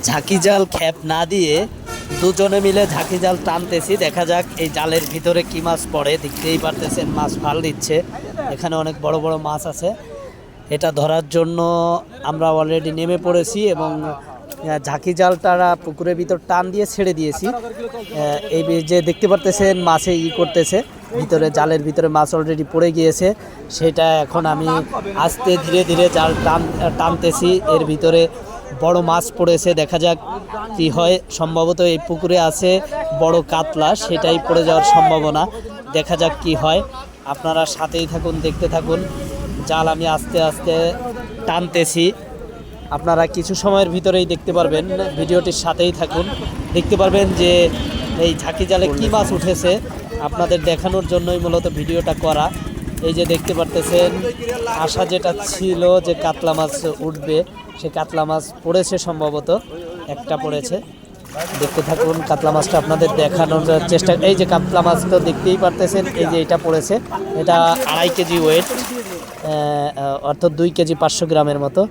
ঝাঁকি জাল খ্যাপ না দিয়ে দুজনে মিলে ঝাঁকি জাল টানতেছি। দেখা যাক এই জালের ভিতরে কি মাছ পড়ে। দেখতেই পারতেছেন মাছ ফাল দিচ্ছে। এখানে অনেক বড় বড় মাছ আছে। এটা ধরার জন্য আমরা অলরেডি নেমে পড়েছি এবং ঝাঁকি জালটারা পুকুরের ভিতর টান দিয়ে ছেড়ে দিয়েছি। এই যে দেখতে পারতেছেন মাছে করতেছে, ভিতরে জালের ভিতরে মাছ অলরেডি পড়ে গিয়েছে। সেটা এখন আমি আস্তে ধীরে ধীরে জাল টানতেছি। এর ভিতরে বড় মাছ পড়েছে, দেখা যাক কি হয়। সম্ভবত এই পুকুরে আছে বড় কাতলা, সেটাই পড়ে যাওয়ার সম্ভাবনা। দেখা যাক কি হয়। আপনারা সাথেই থাকুন, দেখতে থাকুন। জাল আমি আস্তে আস্তে টানতেছি, আপনারা কিছু সময়ের ভিতরেই দেখতে পারবেন। ভিডিওটির সাথেই থাকুন, দেখতে পারবেন যে এই ঝাঁকি জালে কি মাছ উঠেছে। আপনাদের দেখানোর জন্যই মূলত ভিডিওটা করা। এই যে দেখতে পারতেছেন আশা যেটা ছিল যে কাতলা মাছ উঠবে, সে কাতলা মাছ পড়েছে, সম্ভবত একটা পড়েছে। দেখতে থাকুন, কাতলা মাছটা আপনাদের দেখানোর চেষ্টা। এই যে কাতলা মাছ তো দেখতেই পারতেছেন, এই যে এটা পড়েছে। এটা 2.5 কেজি ওয়েট, অর্থাৎ 2 কেজি 500 গ্রামের মতো।